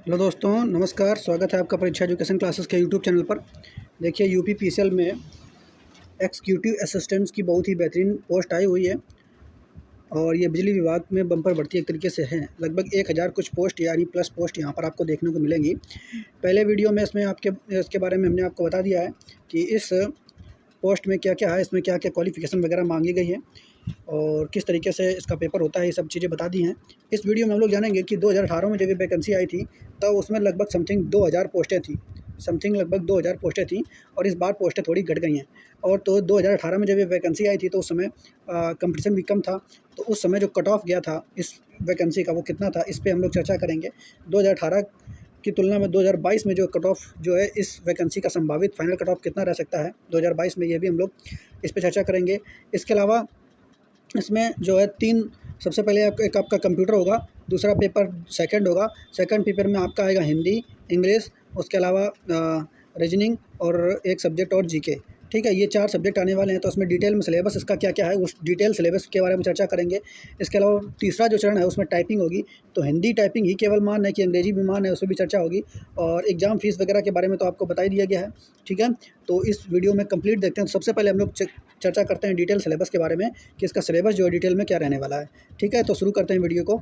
Hello दोस्तों, नमस्कार। स्वागत है आपका परीक्षा एजुकेशन क्लासेस के यूट्यूब चैनल पर। देखिए, यूपी पीसीएल में एग्जीक्यूटिव असिस्टेंट्स की बहुत ही बेहतरीन पोस्ट आई हुई है और ये बिजली विभाग में बम्पर भर्ती एक तरीके से है। लगभग 1000 कुछ पोस्ट यानी प्लस पोस्ट यहाँ पर आपको देखने को मिलेंगी। पहले वीडियो में इसके बारे में हमने आपको बता दिया है कि इस पोस्ट में क्या-क्या है, इसमें क्या-क्या क्वालिफ़िकेशन वगैरह माँगी गई है और किस तरीके से इसका पेपर होता है, ये सब चीज़ें बता दी हैं। इस वीडियो में हम लोग जानेंगे कि 2018 में जब ये वैकेंसी आई थी, तब उसमें लगभग समथिंग 2000 पोस्टें थी। लगभग 2000 पोस्टें थीं और इस बार पोस्टें थोड़ी घट गई हैं। और तो 2018 में जब ये वैकेंसी आई थी, तो उस समय कॉम्पिटिशन भी कम था, तो उस समय जो कट ऑफ गया था इस वैकेंसी का, वो कितना था, इस पे हम लोग चर्चा करेंगे। 2018 की तुलना में 2022 में जो कट ऑफ जो है इस वैकेंसी का संभावित फाइनल कट ऑफ कितना रह सकता है 2022 में, ये भी हम लोग इस पे चर्चा करेंगे। इसके अलावा इसमें जो है 3 सबसे पहले एक आपका कंप्यूटर होगा, दूसरा पेपर सेकंड होगा। सेकंड पेपर में आपका आएगा हिंदी, इंग्लिश, उसके अलावा रीजनिंग और एक सब्जेक्ट और जीके। ठीक है, ये 4 सब्जेक्ट आने वाले हैं, तो उसमें डिटेल में सिलेबस इसका क्या-क्या है, उस डिटेल सिलेबस के बारे में चर्चा करेंगे। इसके अलावा तीसरा जो चरण है उसमें टाइपिंग होगी, तो हिंदी टाइपिंग ही केवल मान्य है कि अंग्रेजी भी मान्य है, उसमें भी चर्चा होगी। और एग्ज़ाम फ़ीस वगैरह के बारे में तो आपको बता ही दिया गया है। ठीक है, तो इस वीडियो में कंप्लीट देखते हैं। तो सबसे पहले हम लोग चर्चा करते हैं डिटेल सिलेबस के बारे में कि इसका सिलेबस जो है डिटेल में क्या रहने वाला है। ठीक है, तो शुरू करते हैं वीडियो को।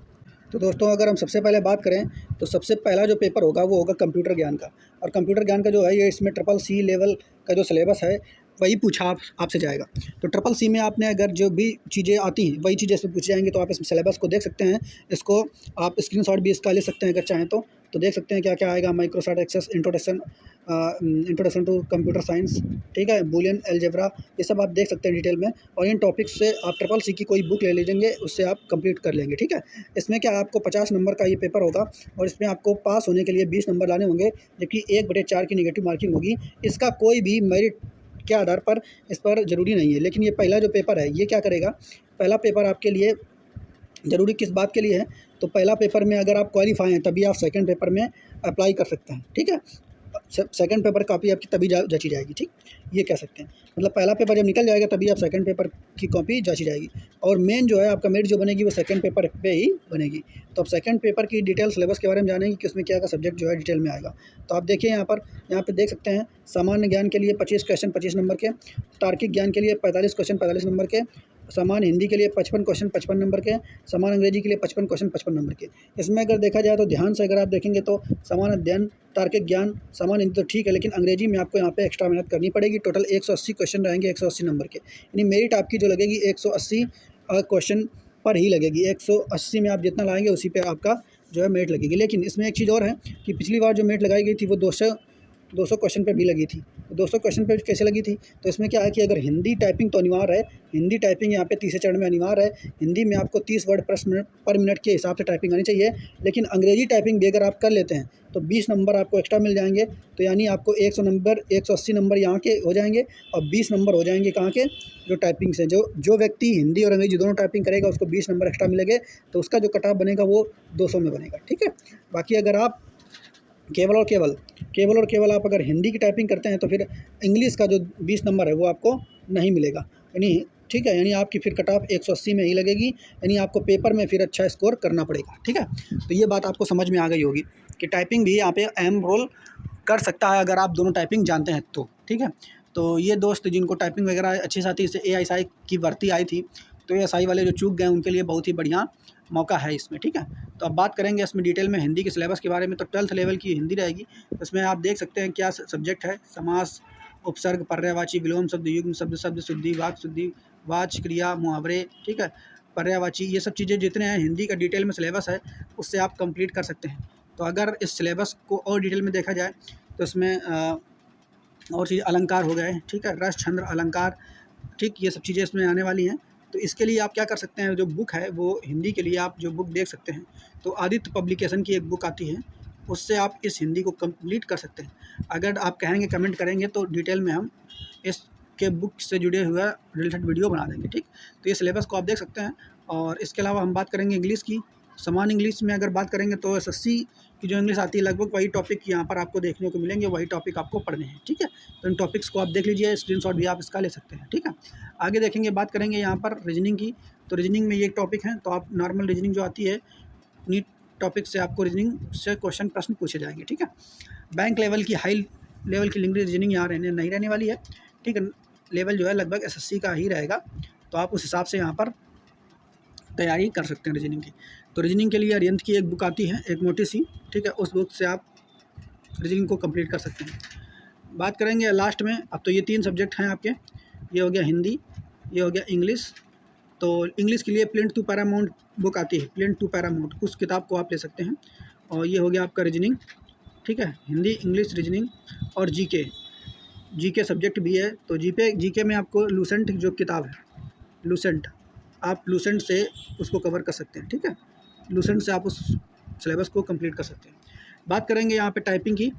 तो दोस्तों, अगर हम सबसे पहले बात करें तो सबसे पहला जो पेपर होगा वो होगा कंप्यूटर ज्ञान का। और कंप्यूटर ज्ञान का जो है, ये इसमें ट्रिपल सी लेवल का जो सिलेबस है वही पूछा आपसे जाएगा। तो ट्रिपल सी में आपने अगर जो भी चीज़ें आती हैं वही चीज़ें इसमें पूछी जाएंगी, तो आप इस सिलेबस को देख सकते हैं। इसको आप स्क्रीनशॉट भी इसका ले सकते हैं अगर चाहें तो देख सकते हैं क्या क्या आएगा। Microsoft Access, introduction to computer science, ठीक है, बूलियन अलजेब्रा, ये सब आप देख सकते हैं डिटेल में। और इन टॉपिक्स से आप ट्रिपल सी की कोई बुक ले लीजिएंगे, उससे आप कंप्लीट कर लेंगे। ठीक है, इसमें क्या आपको 50 नंबर का ये पेपर होगा और इसमें आपको पास होने के लिए 20 नंबर लाने होंगे, जबकि 1/4 की नेगेटिव मार्किंग होगी। इसका कोई भी मेरिट के आधार पर इस पर ज़रूरी नहीं है। लेकिन ये पहला जो पेपर है, ये क्या करेगा, पहला पेपर आपके लिए ज़रूरी किस बात के लिए है, तो पहला पेपर में अगर आप क्वालीफाई हैं तभी आप सेकंड पेपर में अप्लाई कर सकते हैं। ठीक है, सेकंड पेपर कॉपी आपकी तभी जची जाएगी। ठीक, ये कह सकते हैं, मतलब पहला पेपर जब निकल जाएगा तभी आप सेकंड पेपर की कॉपी जांची जाएगी। और मेन जो है आपका मेरिट जो बनेगी वो सेकंड पेपर पे ही बनेगी। तो अब सेकंड पेपर की डिटेल सिलेबस के बारे में जानेंगे कि उसमें क्या का सब्जेक्ट जो है डिटेल में आएगा। तो आप देखिए यहाँ पे देख सकते हैं, सामान्य ज्ञान के लिए 25 क्वेश्चन 25 नंबर के, तार्किक ज्ञान के लिए 45 क्वेश्चन 45 नंबर के, सामान्य हिंदी के लिए 55 क्वेश्चन 55 नंबर के, सामान्य अंग्रेजी के लिए 55 क्वेश्चन 55 नंबर के। इसमें अगर देखा जाए तो ध्यान से अगर आप देखेंगे तो सामान्य अध्ययन, तार्किक ज्ञान, सामान्य हिंदी तो ठीक है, लेकिन अंग्रेजी में आपको यहाँ पे एक्स्ट्रा मेहनत करनी पड़ेगी। टोटल 180 क्वेश्चन रहेंगे 180 नंबर के, यानी मेरिट आपकी जो लगेगी 180 क्वेश्चन पर ही लगेगी। 180 में आप जितना लाएंगे उसी पे आपका जो है मेरिट लगेगी। लेकिन इसमें एक चीज़ और है कि पिछली बार जो मेरिट लगाई गई थी वो 200 क्वेश्चन पे भी लगी थी। तो 200 क्वेश्चन पे कैसे लगी थी, तो इसमें क्या है कि अगर हिंदी टाइपिंग तो अनिवार्य है, हिंदी टाइपिंग यहाँ पे तीसरे चरण में अनिवार्य है। हिंदी में आपको 30 वर्ड पर मिनट के हिसाब से टाइपिंग आनी चाहिए। लेकिन अंग्रेजी टाइपिंग भी अगर आप कर लेते हैं तो 20 नंबर आपको एक्स्ट्रा मिल जाएंगे। तो यानी आपको 180 नंबर यहाँ के हो जाएंगे और 20 नंबर हो जाएंगे कहाँ के, जो टाइपिंग से। जो व्यक्ति हिंदी और अंग्रेजी दोनों टाइपिंग करेगा उसको 20 नंबर एक्स्ट्रा मिलेंगे, तो उसका जो कट ऑफ बनेगा वो 200 में बनेगा। ठीक है, बाकी अगर आप केवल आप अगर हिंदी की टाइपिंग करते हैं तो फिर इंग्लिश का जो 20 नंबर है वो आपको नहीं मिलेगा, यानी ठीक है, यानी आपकी फिर कट ऑफ 180 में ही लगेगी, यानी आपको पेपर में फिर अच्छा स्कोर करना पड़ेगा। ठीक है, तो ये बात आपको समझ में आ गई होगी कि टाइपिंग भी यहाँ पे अहम रोल कर सकता है अगर आप दोनों टाइपिंग जानते हैं तो। ठीक है, तो ये दोस्त जिनको टाइपिंग वगैरह अच्छी से आती है, जैसे ASI की भर्ती आई थी, तो ASI वाले जो चूक गए उनके लिए बहुत ही बढ़िया मौका है इसमें। ठीक है, तो अब बात करेंगे इसमें डिटेल में हिंदी के सिलेबस के बारे में। तो 12th लेवल की हिंदी रहेगी। इसमें आप देख सकते हैं क्या सब्जेक्ट है, समास, उपसर्ग, पर्यायवाची, विलोम शब्द, युग्म शब्द, शब्द शुद्धि, वाक शुद्धि, वाच्य क्रिया, मुहावरे, ठीक है, पर्यायवाची, ये सब चीज़ें जितने हैं हिंदी का डिटेल में सिलेबस है, उससे आप कंप्लीट कर सकते हैं। तो अगर इस सिलेबस को और डिटेल में देखा जाए तो इसमें और चीज़ अलंकार हो गए, ठीक है, रस, छंद, अलंकार, ठीक, ये सब चीज़ें इसमें आने वाली हैं। तो इसके लिए आप क्या कर सकते हैं, जो बुक है वो हिंदी के लिए आप जो बुक देख सकते हैं, तो आदित्य पब्लिकेशन की एक बुक आती है, उससे आप इस हिंदी को कंप्लीट कर सकते हैं। अगर आप कहेंगे, कमेंट करेंगे, तो डिटेल में हम इसके बुक से जुड़े हुए रिलेटेड वीडियो बना देंगे। ठीक, तो ये सिलेबस को आप देख सकते हैं। और इसके अलावा हम बात करेंगे इंग्लिश की। सामान्य इंग्लिश में अगर बात करेंगे तो SSC की जो इंग्लिश आती है, लगभग वही टॉपिक यहाँ पर आपको देखने को मिलेंगे, वही टॉपिक आपको पढ़ने हैं। ठीक है, तो इन टॉपिक्स को आप देख लीजिए, स्क्रीनशॉट भी आप इसका ले सकते हैं। ठीक है, आगे देखेंगे, बात करेंगे यहाँ पर रीजनिंग की। तो रीजनिंग में ये एक टॉपिक है, तो आप नॉर्मल रीजनिंग जो आती है, नीट टॉपिक से आपको रीजनिंग से क्वेश्चन प्रश्न पूछे जाएंगे। ठीक है, बैंक लेवल की हाई लेवल की लिंक्ड रीजनिंग यहाँ नहीं रहने वाली है। ठीक है, लेवल जो है लगभग एसएससी का ही रहेगा, तो आप उस हिसाब से यहाँ पर तैयारी कर सकते हैं रीजनिंग की। तो रीजनिंग के लिए अरिहंत की एक बुक आती है, एक मोटी सी, ठीक है, उस बुक से आप रीजनिंग को कंप्लीट कर सकते हैं। बात करेंगे लास्ट में। अब तो ये 3 सब्जेक्ट हैं आपके, ये हो गया हिंदी, ये हो गया इंग्लिश। तो इंग्लिश के लिए प्लिंथ टू पैरामाउंट बुक आती है, प्लिंथ टू पैरामाउंट, उस किताब को आप ले सकते हैं। और ये हो गया आपका रीजनिंग। ठीक है, हिंदी, इंग्लिश, रीजनिंग और जीके सब्जेक्ट भी है। तो जीके में आपको लूसेंट जो किताब है, लूसेंट, आप लूसेंट से उसको कवर कर सकते हैं। ठीक है, लूसेंट से आप उस सिलेबस को कंप्लीट कर सकते हैं। बात करेंगे यहाँ पे टाइपिंग की।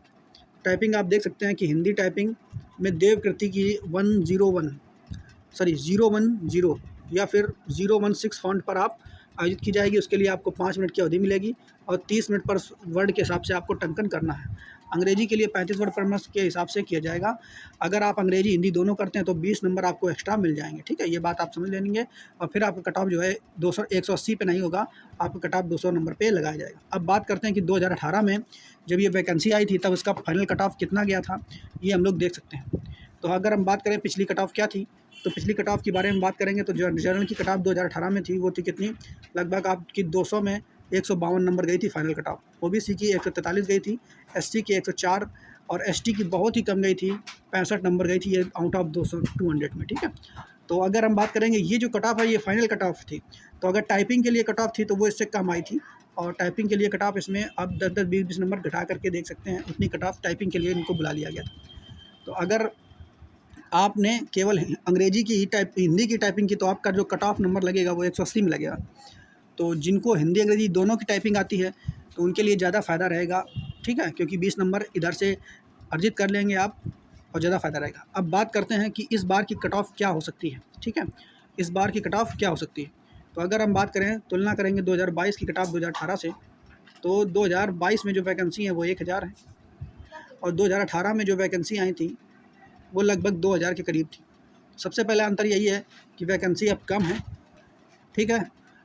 टाइपिंग आप देख सकते हैं कि हिंदी टाइपिंग में देवकृति की 010 या फिर 016 फॉन्ट पर आप आयोजित की जाएगी। उसके लिए आपको 5 मिनट की अवधि मिलेगी और 30 मिनट पर वर्ड के हिसाब से आपको टंकन करना है। अंग्रेजी के लिए 35 वर्ड पर मिनट के हिसाब से किया जाएगा। अगर आप अंग्रेजी हिंदी दोनों करते हैं तो 20 नंबर आपको एक्स्ट्रा मिल जाएंगे। ठीक है, ये बात आप समझ लेंगे। और फिर आपका कट ऑफ जो है 180 पे नहीं होगा, आपका कट ऑफ 200 नंबर पे लगाया जाएगा। अब बात करते हैं कि 2018 में जब ये वैकेंसी आई थी तब उसका फाइनल कट ऑफ कितना गया था, ये हम लोग देख सकते हैं। तो अगर हम बात करें पिछली कट ऑफ क्या थी, तो पिछली कट ऑफ के बारे में बात करेंगे तो जनरल की कट ऑफ 2018 में थी, वो थी कितनी, लगभग आपकी 200 में 152 नंबर गई थी फाइनल कट ऑफ। ओबीसी की 143 गई थी, एससी की 104 और एसटी की बहुत ही कम गई थी, 65 नंबर गई थी, ये आउट ऑफ 200 में। ठीक है, तो अगर हम बात करेंगे ये जो कट ऑफ है ये फाइनल कट ऑफ थी। तो अगर टाइपिंग के लिए कट ऑफ थी तो वो इससे कम आई थी, और टाइपिंग के लिए कट ऑफ इसमें आप 10-10, 20-20 नंबर घटा करके देख सकते हैं, उतनी कट ऑफ टाइपिंग के लिए इनको बुला लिया गया था। तो अगर आपने केवल अंग्रेजी की ही हिंदी की टाइपिंग की तो आपका जो कट ऑफ नंबर लगेगा वो 180 में लगेगा। तो जिनको हिंदी अंग्रेजी दोनों की टाइपिंग आती है तो उनके लिए ज़्यादा फ़ायदा रहेगा। ठीक है, क्योंकि 20 नंबर इधर से अर्जित कर लेंगे आप और ज़्यादा फ़ायदा रहेगा। अब बात करते हैं कि इस बार की कट ऑफ क्या हो सकती है। ठीक है, इस बार की कट ऑफ क्या हो सकती है। तो अगर हम बात करें, तुलना करेंगे 2022 की कट ऑफ 2018 से, तो 2022 में जो वैकेंसी है वो 1000 है और 2018 में जो वैकेंसी आई थी वो लगभग 2000 के करीब थी। सबसे पहला अंतर यही है कि वैकेंसी अब कम है। ठीक है,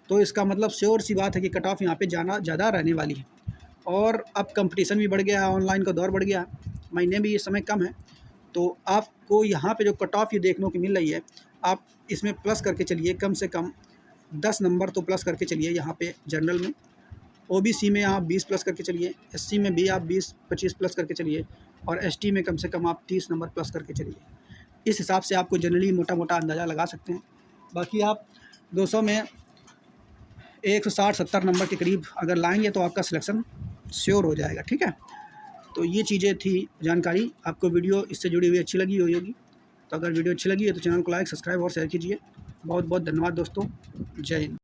तो इसका मतलब श्योर सी बात है कि कट ऑफ यहाँ पे जाना ज़्यादा रहने वाली है। और अब कंपटीशन भी बढ़ गया है, ऑनलाइन का दौर बढ़ गया है, महीने भी इस समय कम है। तो आपको यहाँ पे जो कट ऑफ ये देखने को मिल रही है, आप इसमें प्लस करके चलिए, कम से कम 10 नंबर तो प्लस करके चलिए। यहाँ पे जनरल में, ओबीसी में आप 20 प्लस करके चलिए, एससी में भी आप 20-25 प्लस करके चलिए और एसटी में कम से कम आप 30 नंबर प्लस करके चलिए। इस हिसाब से आपको जनरली मोटा मोटा अंदाज़ा लगा सकते हैं। बाकी आप 200 में 160-70 नंबर के करीब अगर लाएंगे तो आपका सिलेक्शन श्योर हो जाएगा। ठीक है, तो ये चीज़ें थी जानकारी। आपको वीडियो इससे जुड़ी हुई अच्छी लगी होगी, तो अगर वीडियो अच्छी लगी है तो चैनल को लाइक, सब्सक्राइब और शेयर कीजिए। बहुत बहुत धन्यवाद दोस्तों, जय हिंद।